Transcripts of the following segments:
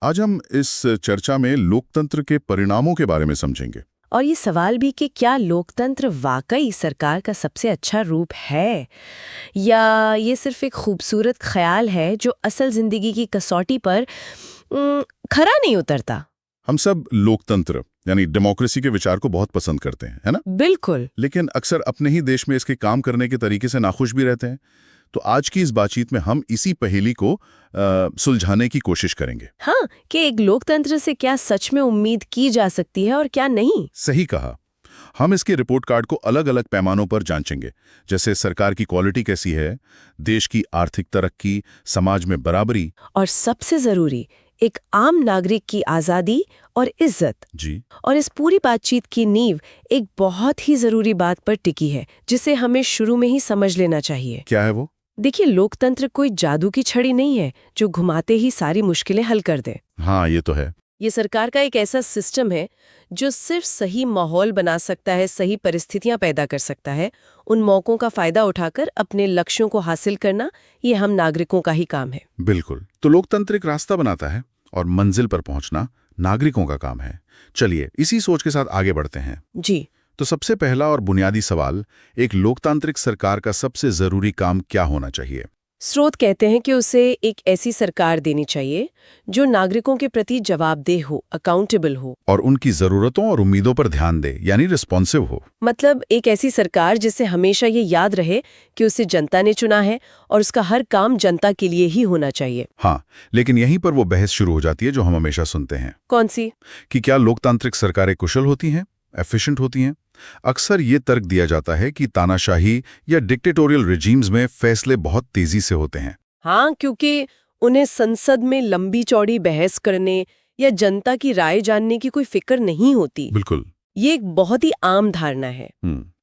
आज हम इस चर्चा में लोकतंत्र के परिणामों के बारे में समझेंगे। और ये सवाल भी कि क्या लोकतंत्र वाकई सरकार का सबसे अच्छा रूप है या ये सिर्फ एक खूबसूरत ख्याल है जो असल जिंदगी की कसौटी पर खरा नहीं उतरता। हम सब लोकतंत्र यानी डेमोक्रेसी के विचार को बहुत पसंद करते हैं, है ना? बिल्कुल। लेकिन अक्सर अपने ही देश में इसके काम करने के तरीके से नाखुश भी रहते हैं। तो आज की इस बातचीत में हम इसी पहेली को सुलझाने की कोशिश करेंगे। हाँ, कि एक लोकतंत्र से क्या सच में उम्मीद की जा सकती है और क्या नहीं। सही कहा। हम इसके रिपोर्ट कार्ड को अलग अलग पैमानों पर जांचेंगे, जैसे सरकार की क्वालिटी कैसी है, देश की आर्थिक तरक्की, समाज में बराबरी, और सबसे जरूरी एक आम नागरिक की आजादी और इज्जत। जी। और इस पूरी बातचीत की नींव एक बहुत ही जरूरी बात पर टिकी है जिसे हमें शुरू में ही समझ लेना चाहिए। क्या है वो? देखिए, लोकतंत्र कोई जादू की छड़ी नहीं है जो घुमाते ही सारी मुश्किलें हल कर दे। हाँ, ये तो है। ये सरकार का एक ऐसा सिस्टम है जो सिर्फ सही माहौल बना सकता है, सही परिस्थितियां पैदा कर सकता है। उन मौकों का फायदा उठाकर अपने लक्ष्यों को हासिल करना, ये हम नागरिकों का ही काम है। बिल्कुल। तो लोकतंत्र एक रास्ता बनाता है और मंजिल पर पहुंचना नागरिकों का काम है। चलिए इसी सोच के साथ आगे बढ़ते हैं। जी। तो सबसे पहला और बुनियादी सवाल, एक लोकतांत्रिक सरकार का सबसे जरूरी काम क्या होना चाहिए? स्रोत कहते हैं कि उसे एक ऐसी सरकार देनी चाहिए जो नागरिकों के प्रति जवाबदेह हो, अकाउंटेबल हो, और उनकी जरूरतों और उम्मीदों पर ध्यान दे, यानी रिस्पॉन्सिव हो। मतलब एक ऐसी सरकार जिससे हमेशा ये याद रहे कि उसे जनता ने चुना है और उसका हर काम जनता के लिए ही होना चाहिए। हाँ, लेकिन यहीं पर वो बहस शुरू हो जाती है जो हम हमेशा सुनते हैं। कौन सी? कि क्या लोकतांत्रिक सरकारें कुशल होती हैं, एफिशिएंट होती हैं? अक्सर ये तर्क दिया जाता है कि तानाशाही या डिक्टेटोरियल रिजीम्स में फैसले बहुत तेजी से होते हैं। हाँ, क्योंकि उन्हें संसद में लंबी चौड़ी बहस करने या जनता की राय जानने की कोई फिक्र नहीं होती। बिल्कुल। ये एक बहुत ही आम धारणा है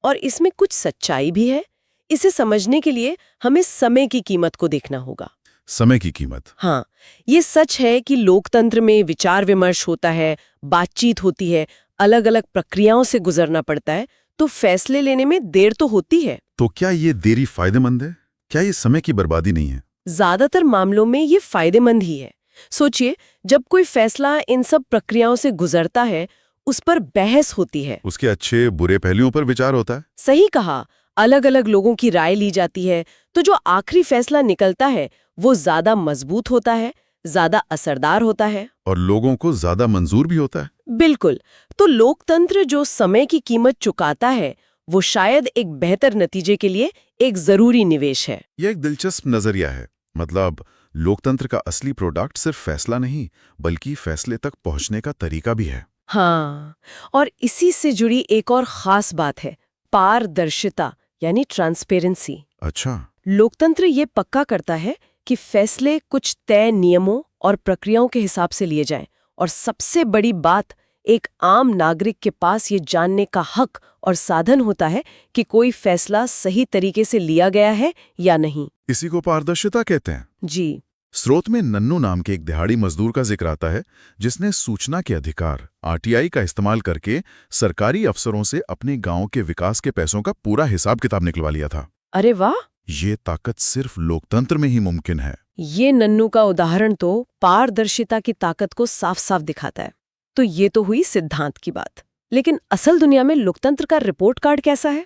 और इसमें कुछ सच्चाई भी है। इसे समझने के लिए हमें समय की कीमत को देखना होगा। समय की कीमत? हाँ, ये सच है कि लोकतंत्र में विचार विमर्श होता है, बातचीत होती है, अलग अलग प्रक्रियाओं से गुजरना पड़ता है, तो फैसले लेने में देर तो होती है। तो क्या ये देरी फायदेमंद है? क्या ये समय की बर्बादी नहीं है? ज्यादातर मामलों में ये फायदेमंद ही है। सोचिए, जब कोई फैसला इन सब प्रक्रियाओं से गुजरता है, उस पर बहस होती है, उसके अच्छे बुरे पहलुओं पर विचार होता है। सही कहा, अलग अलग लोगों की राय ली जाती है, तो जो आखिरी फैसला निकलता है वो ज्यादा मजबूत होता है, ज्यादा असरदार होता है और लोगों को ज्यादा मंजूर भी होता है। बिल्कुल। तो लोकतंत्र जो समय की कीमत चुकाता है वो शायद एक बेहतर नतीजे के लिए एक जरूरी निवेश है। यह एक दिलचस्प नजरिया है। मतलब लोकतंत्र का असली प्रोडक्ट सिर्फ फैसला नहीं, बल्कि फैसले तक पहुंचने का तरीका भी है। हाँ, और इसी से जुड़ी एक और खास बात है, पारदर्शिता यानी ट्रांसपेरेंसी। अच्छा। लोकतंत्र ये पक्का करता है कि फैसले कुछ तय नियमों और प्रक्रियाओं के हिसाब से लिए जाएं, और सबसे बड़ी बात, एक आम नागरिक के पास ये जानने का हक और साधन होता है कि कोई फैसला सही तरीके से लिया गया है या नहीं। इसी को पारदर्शिता कहते हैं। जी। स्रोत में नन्नू नाम के एक दिहाड़ी मजदूर का जिक्र आता है, जिसने सूचना के अधिकार आरटीआई का इस्तेमाल करके सरकारी अफसरों से अपने गांव के विकास के पैसों का पूरा हिसाब किताब निकलवा लिया था। अरे वाह! ये ताकत सिर्फ लोकतंत्र में ही मुमकिन है। ये नन्नू का उदाहरण तो पारदर्शिता की ताकत को साफ साफ दिखाता है। तो ये तो हुई सिद्धांत की बात, लेकिन असल दुनिया में लोकतंत्र का रिपोर्ट कार्ड कैसा है?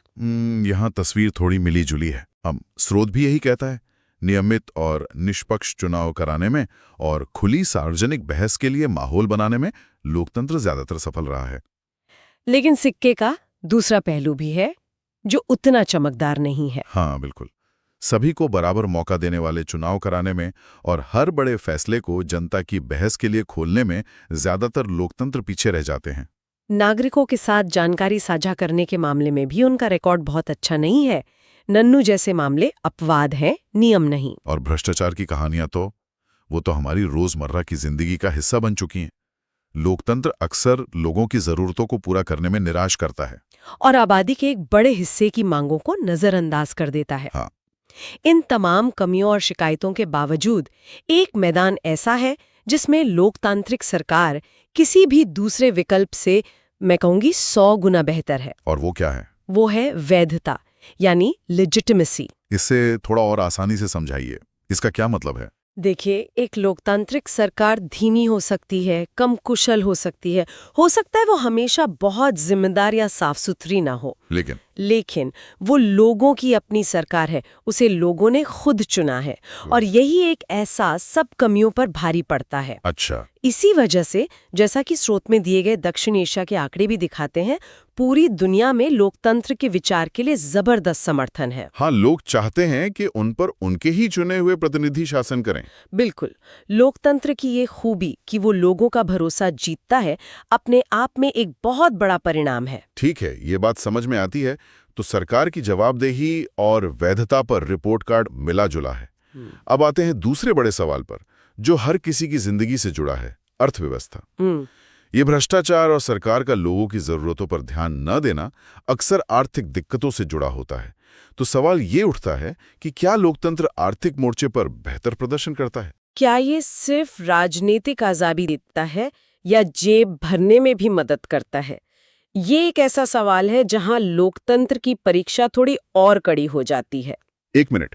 यहाँ तस्वीर थोड़ी मिली जुली है। स्रोत भी यही कहता है, नियमित और निष्पक्ष चुनाव कराने में और खुली सार्वजनिक बहस के लिए माहौल बनाने में लोकतंत्र ज्यादातर सफल रहा है। लेकिन सिक्के का दूसरा पहलू भी है जो उतना चमकदार नहीं है। हाँ बिल्कुल। सभी को बराबर मौका देने वाले चुनाव कराने में और हर बड़े फैसले को जनता की बहस के लिए खोलने में ज्यादातर लोकतंत्र पीछे रह जाते हैं। नागरिकों के साथ जानकारी साझा करने के मामले में भी उनका रिकॉर्ड बहुत अच्छा नहीं है। नन्नू जैसे मामले अपवाद हैं, नियम नहीं। और भ्रष्टाचार की कहानियां तो हमारी रोजमर्रा की जिंदगी का हिस्सा बन चुकी हैं। लोकतंत्र अक्सर लोगों की जरूरतों को पूरा करने में निराश करता है और आबादी के एक बड़े हिस्से की मांगों को नजरअंदाज कर देता है। हाँ। इन तमाम कमियों और शिकायतों के बावजूद एक मैदान ऐसा है जिसमें लोकतांत्रिक सरकार किसी भी दूसरे विकल्प से, मैं कहूंगी, 100 गुना बेहतर है। और वो क्या है? वो है वैधता, यानी लेजिटिमेसी। इससे थोड़ा और आसानी से समझाइए, इसका क्या मतलब है? देखिए, एक लोकतांत्रिक सरकार धीमी हो सकती है, कम कुशल हो सकती है, हो सकता है वो हमेशा बहुत जिम्मेदार या साफ सुथरी ना हो। लेकिन वो लोगों की अपनी सरकार है, उसे लोगों ने खुद चुना है, और यही एक एहसास सब कमियों पर भारी पड़ता है। अच्छा। इसी वजह से, जैसा कि स्रोत में दिए गए दक्षिण एशिया के आंकड़े भी दिखाते हैं, पूरी दुनिया में लोकतंत्र के विचार के लिए जबरदस्त समर्थन है। हाँ, लोग चाहते हैं कि उन पर उनके ही चुने हुए प्रतिनिधि शासन करें। बिल्कुल। लोकतंत्र की ये खूबी कि वो लोगों का भरोसा जीतता है, अपने आप में एक बहुत बड़ा परिणाम है। ठीक है, ये बात समझ में आती है। तो सरकार की जवाबदेही और वैधता पर रिपोर्ट कार्ड मिला जुला है। अब आते हैं दूसरे बड़े सवाल पर, जो हर किसी की जिंदगी से जुड़ा है, अर्थव्यवस्था। ये भ्रष्टाचार और सरकार का लोगों की जरूरतों पर ध्यान न देना अक्सर आर्थिक दिक्कतों से जुड़ा होता है। तो सवाल ये उठता है कि क्या लोकतंत्र आर्थिक मोर्चे पर बेहतर प्रदर्शन करता है? क्या ये सिर्फ राजनीतिक आजादी देता है या जेब भरने में भी मदद करता है? ये एक ऐसा सवाल है जहां लोकतंत्र की परीक्षा थोड़ी और कड़ी हो जाती है। एक मिनट,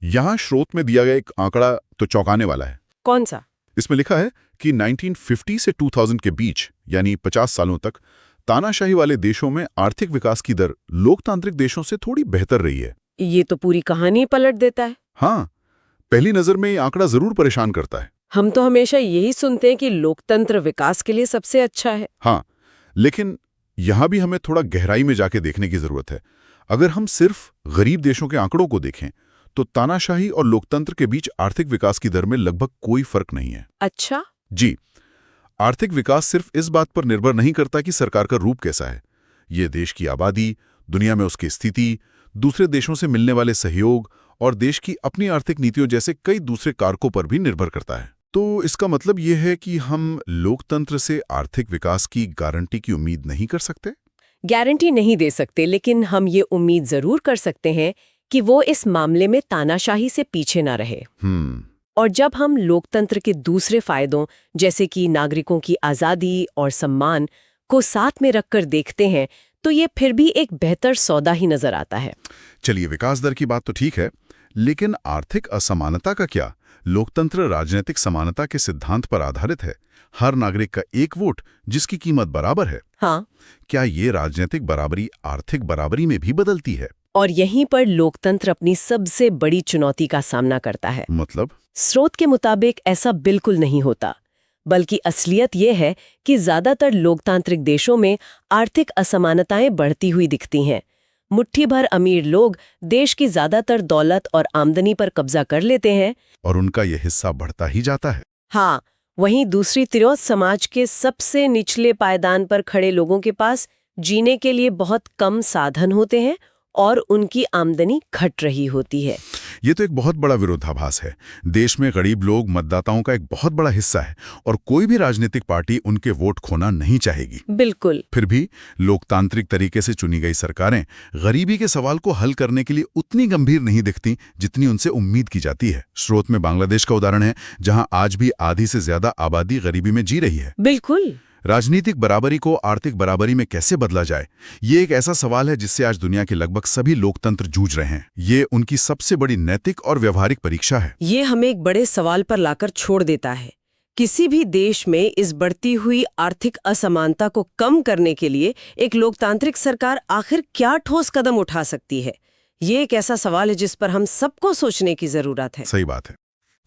यहां स्रोत में दिया गया एक आंकड़ा तो चौंकाने वाला है। कौन सा? इसमें लिखा है कि 1950 से 2000 के बीच, यानी 50 सालों तक, तानाशाही वाले देशों में आर्थिक विकास की दर लोकतांत्रिक देशों से थोड़ी बेहतर रही है। ये तो पूरी कहानी पलट देता है। हाँ, पहली नजर में ये आंकड़ा जरूर परेशान करता है। हम तो हमेशा यही सुनते हैं कि लोकतंत्र विकास के लिए सबसे अच्छा है। हाँ, लेकिन यहां भी हमें थोड़ा गहराई में जाके देखने की जरूरत है। अगर हम सिर्फ गरीब देशों के आंकड़ों को देखें तो तानाशाही और लोकतंत्र के बीच आर्थिक विकास की दर में लगभग कोई फर्क नहीं है। अच्छा? जी, आर्थिक विकास सिर्फ इस बात पर निर्भर नहीं करता कि सरकार का रूप कैसा है। ये देश की आबादी, दुनिया में उसकी स्थिति, दूसरे देशों से मिलने वाले सहयोग और देश की अपनी आर्थिक नीतियों जैसे कई दूसरे कारकों पर भी निर्भर करता है। तो इसका मतलब ये है कि हम लोकतंत्र से आर्थिक विकास की गारंटी की उम्मीद नहीं कर सकते? गारंटी नहीं दे सकते, लेकिन हम ये उम्मीद जरूर कर सकते हैं कि वो इस मामले में तानाशाही से पीछे ना रहे। और जब हम लोकतंत्र के दूसरे फायदों, जैसे कि नागरिकों की आज़ादी और सम्मान, को साथ में रखकर देखते हैं, तो ये फिर भी एक बेहतर सौदा ही नजर आता है। चलिए, विकास दर की बात तो ठीक है, लेकिन आर्थिक असमानता का क्या? लोकतंत्र राजनीतिक समानता के सिद्धांत पर आधारित है। हर नागरिक का एक वोट, जिसकी कीमत बराबर है। हाँ। क्या ये राजनीतिक बराबरी आर्थिक बराबरी में भी बदलती है? और यहीं पर लोकतंत्र अपनी सबसे बड़ी चुनौती का सामना करता है। मतलब? स्रोत के मुताबिक ऐसा बिल्कुल नहीं होता, बल्कि असलियत ये है कि ज्यादातर लोकतांत्रिक देशों में आर्थिक असमानताएं बढ़ती हुई दिखती हैं। मुट्ठी भर अमीर लोग देश की ज्यादातर दौलत और आमदनी पर कब्जा कर लेते हैं, और उनका यह हिस्सा बढ़ता ही जाता है। हाँ, वहीं दूसरी तरफ समाज के सबसे निचले पायदान पर खड़े लोगों के पास जीने के लिए बहुत कम साधन होते हैं और उनकी आमदनी घट रही होती है। ये तो एक बहुत बड़ा विरोधाभास है। देश में गरीब लोग मतदाताओं का एक बहुत बड़ा हिस्सा है और कोई भी राजनीतिक पार्टी उनके वोट खोना नहीं चाहेगी। बिल्कुल। फिर भी लोकतांत्रिक तरीके से चुनी गई सरकारें गरीबी के सवाल को हल करने के लिए उतनी गंभीर नहीं दिखती जितनी उनसे उम्मीद की जाती है। स्रोत में बांग्लादेश का उदाहरण है, जहां आज भी आधी से ज्यादा आबादी गरीबी में जी रही है। बिल्कुल। राजनीतिक बराबरी को आर्थिक बराबरी में कैसे बदला जाए, ये एक ऐसा सवाल है जिससे आज दुनिया के लगभग सभी लोकतंत्र जूझ रहे हैं। ये उनकी सबसे बड़ी नैतिक और व्यवहारिक परीक्षा है। ये हमें एक बड़े सवाल पर लाकर छोड़ देता है। किसी भी देश में इस बढ़ती हुई आर्थिक असमानता को कम करने के लिए एक लोकतांत्रिक सरकार आखिर क्या ठोस कदम उठा सकती है? ये एक ऐसा सवाल है जिस पर हम सबको सोचने की जरूरत है। सही बात है।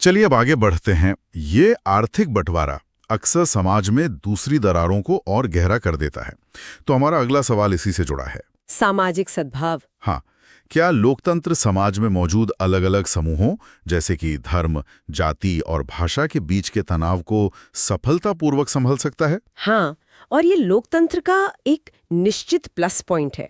चलिए अब आगे बढ़ते हैं। ये आर्थिक बंटवारा अक्सर समाज में दूसरी दरारों को और गहरा कर देता है। तो हमारा अगला सवाल इसी से जुड़ा है। सामाजिक सद्भाव। हाँ, क्या लोकतंत्र समाज में मौजूद अलग अलग समूहों, जैसे कि धर्म, जाति और भाषा के बीच के तनाव को सफलतापूर्वक संभाल सकता है? हाँ, और ये लोकतंत्र का एक निश्चित प्लस पॉइंट है।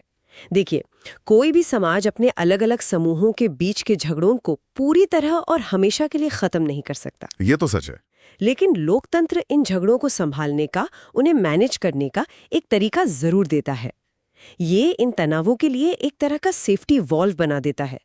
देखिए, कोई भी समाज अपने अलग अलग समूहों के बीच के झगड़ों को पूरी तरह और हमेशा के लिए खत्म नहीं कर सकता। ये तो सच है। लेकिन लोकतंत्र इन झगड़ों को संभालने का, उन्हें मैनेज करने का एक तरीका जरूर देता है। ये इन तनावों के लिए एक तरह का सेफ्टी वॉल्व बना देता है,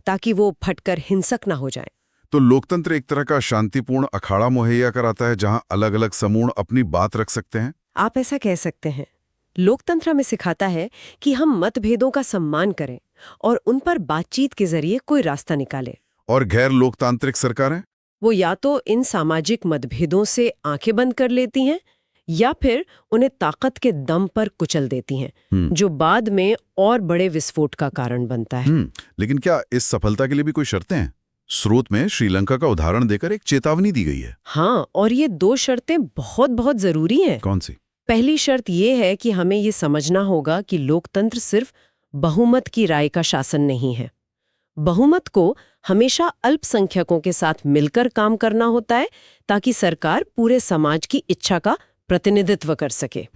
ताकि वो फटकर हिंसक ना हो जाएं। तो लोकतंत्र एक तरह का शांतिपूर्ण अखाड़ा मुहैया कराता है, जहां अलग अलग समूह अपनी बात रख सकते हैं। आप ऐसा कह सकते हैं। लोकतंत्र हमें सिखाता है कि हम मतभेदों का सम्मान करें और उन पर बातचीत के जरिए कोई रास्ता निकालें। और गैर लोकतांत्रिक सरकारें? वो या तो इन सामाजिक मतभेदों से आंखें बंद कर लेती हैं या फिर उन्हें ताकत के दम पर कुचल देती हैं, जो बाद में और बड़े विस्फोट का कारण बनता है। लेकिन क्या इस सफलता के लिए भी कोई शर्तें हैं? स्रोत में श्रीलंका का उदाहरण देकर एक चेतावनी दी गई है। हाँ, और ये 2 शर्तें बहुत बहुत जरूरी हैं। कौन सी? पहली शर्त ये है कि हमें ये समझना होगा कि लोकतंत्र सिर्फ बहुमत की राय का शासन नहीं है। बहुमत को हमेशा अल्पसंख्यकों के साथ मिलकर काम करना होता है ताकि सरकार पूरे समाज की इच्छा का प्रतिनिधित्व कर सके।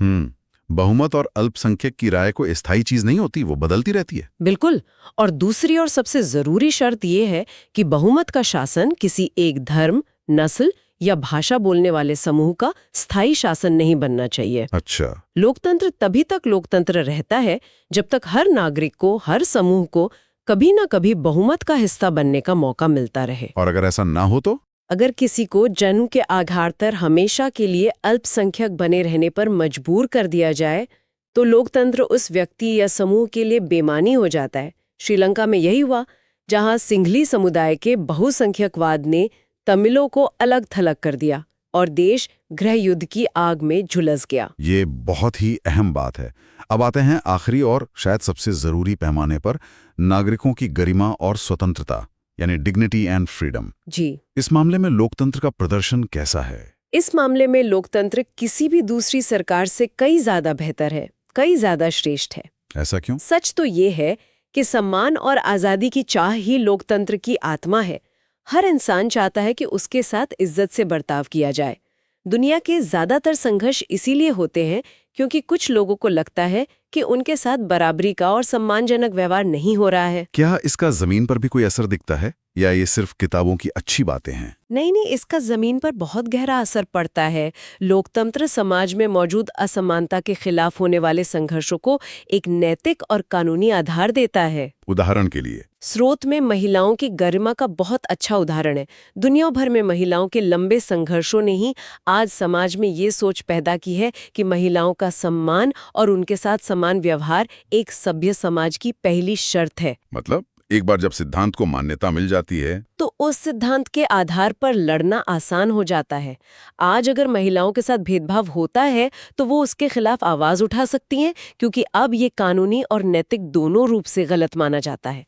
बहुमत और अल्पसंख्यक की राय को स्थायी चीज नहीं होती, वो बदलती रहती है। बिल्कुल। और दूसरी और सबसे जरूरी शर्त ये है कि बहुमत का शासन किसी एक धर्म, नस्ल या भाषा बोलने वाले समूह का स्थायी शासन नहीं बनना चाहिए। अच्छा। लोकतंत्र तभी तक लोकतंत्र रहता है जब तक हर नागरिक को, हर समूह को कभी ना कभी बहुमत का हिस्सा बनने का मौका मिलता रहे। और अगर ऐसा ना हो तो? अगर किसी को जन्म के आधार पर हमेशा के लिए अल्पसंख्यक बने रहने पर मजबूर कर दिया जाए तो लोकतंत्र उस व्यक्ति या समूह के लिए बेमानी हो जाता है। श्रीलंका में यही हुआ, जहां सिंघली समुदाय के बहुसंख्यकवाद ने तमिलों को अलग थलग कर दिया और देश गृह युद्ध की आग में झुलस गया। ये बहुत ही अहम बात है। अब आते हैं आखिरी और शायद सबसे जरूरी पैमाने पर, नागरिकों की गरिमा और स्वतंत्रता, यानी डिग्निटी एंड फ्रीडम। जी। इस मामले में लोकतंत्र का प्रदर्शन कैसा है? इस मामले में लोकतंत्र किसी भी दूसरी सरकार से कई ज्यादा बेहतर है, कई ज्यादा श्रेष्ठ है। ऐसा क्यों? सच तो ये है कि सम्मान और आजादी की चाह ही लोकतंत्र की आत्मा है। हर इंसान चाहता है कि उसके साथ इज्जत से बर्ताव किया जाए। दुनिया के ज्यादातर संघर्ष इसीलिए होते हैं क्योंकि कुछ लोगों को लगता है कि उनके साथ बराबरी का और सम्मानजनक व्यवहार नहीं हो रहा है। क्या इसका जमीन पर भी कोई असर दिखता है या ये सिर्फ किताबों की अच्छी बातें हैं? नहीं, इसका जमीन पर बहुत गहरा असर पड़ता है। लोकतंत्र समाज में मौजूद असमानता के खिलाफ होने वाले संघर्षों को एक नैतिक और कानूनी आधार देता है। उदाहरण के लिए स्रोत में महिलाओं की गरिमा का बहुत अच्छा उदाहरण है। दुनिया भर में महिलाओं के लंबे संघर्षों ने ही आज समाज में ये सोच पैदा की है कि महिलाओं का सम्मान और उनके साथ समान व्यवहार एक सभ्य समाज की पहली शर्त है। मतलब एक बार जब सिद्धांत को मान्यता मिल जाती है तो उस सिद्धांत के आधार पर लड़ना आसान हो जाता है। आज अगर महिलाओं के साथ भेदभाव होता है तो वो उसके खिलाफ आवाज उठा सकती हैं, क्योंकि अब ये कानूनी और नैतिक दोनों रूप से गलत माना जाता है।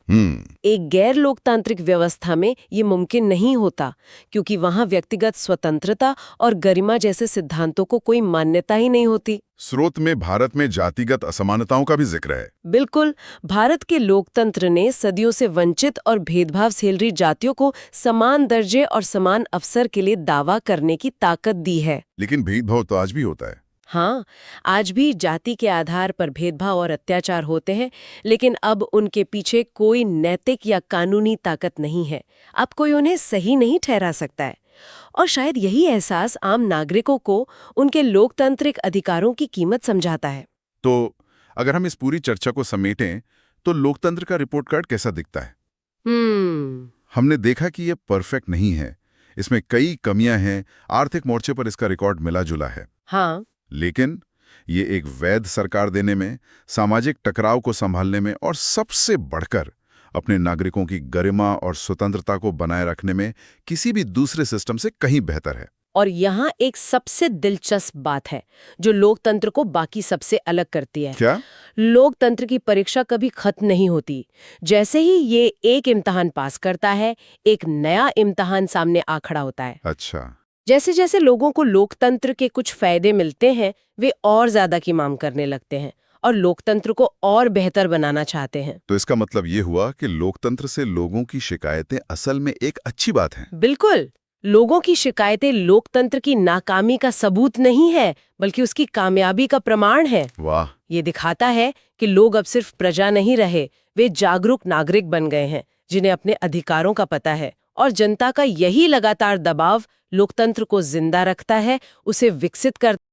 एक गैर लोकतांत्रिक व्यवस्था में ये मुमकिन नहीं होता, क्योंकि वहां व्यक्तिगत स्वतंत्रता और गरिमा जैसे सिद्धांतों को कोई मान्यता ही नहीं होती। स्रोत में भारत में जातिगत असमानताओं का भी जिक्र है। बिल्कुल। भारत के लोकतंत्र ने सदियों से वंचित और भेदभाव झेल रही जातियों को समान दर्जे और समान अवसर के लिए दावा करने की ताकत दी है। लेकिन भेदभाव तो आज भी होता है। हाँ, आज भी जाति के आधार पर भेदभाव और अत्याचार होते हैं, लेकिन अब उनके पीछे कोई नैतिक या कानूनी ताकत नहीं है। अब कोई उन्हें सही नहीं ठहरा सकता है। और शायद यही एहसास आम नागरिकों को उनके लोकतांत्रिक अधिकारों की कीमत समझाता है। तो अगर हम इस पूरी चर्चा को समेटें तो लोकतंत्र का रिपोर्ट कार्ड कैसा दिखता है? हमने देखा कि ये परफेक्ट नहीं है, इसमें कई कमियां हैं। आर्थिक मोर्चे पर इसका रिकॉर्ड मिला जुला है। हाँ। लेकिन ये एक वैध सरकार देने में, सामाजिक टकराव को संभालने में और सबसे बढ़कर अपने नागरिकों की गरिमा और स्वतंत्रता को बनाए रखने में किसी भी दूसरे सिस्टम से कहीं बेहतर है। और यहाँ एक सबसे दिलचस्प बात है जो लोकतंत्र को बाकी सबसे अलग करती है। क्या? लोकतंत्र की परीक्षा कभी खत्म नहीं होती। जैसे ही ये एक इम्तिहान पास करता है, एक नया इम्तिहान सामने आ खड़ा होता है। अच्छा। जैसे जैसे लोगों को लोकतंत्र के कुछ फायदे मिलते हैं, वे और ज्यादा की मांग करने लगते हैं और लोकतंत्र को और बेहतर बनाना चाहते हैं। तो इसका मतलब ये हुआ कि लोकतंत्र से लोगों की शिकायतें असल में एक अच्छी बात हैं। बिल्कुल। लोगों की शिकायतें लोकतंत्र की नाकामी का सबूत नहीं है, बल्कि उसकी कामयाबी का प्रमाण है। वाह। ये दिखाता है कि लोग अब सिर्फ प्रजा नहीं रहे, वे जागरूक नागरिक बन गए हैं जिन्हें अपने अधिकारों का पता है। और जनता का यही लगातार दबाव लोकतंत्र को जिंदा रखता है, उसे विकसित करता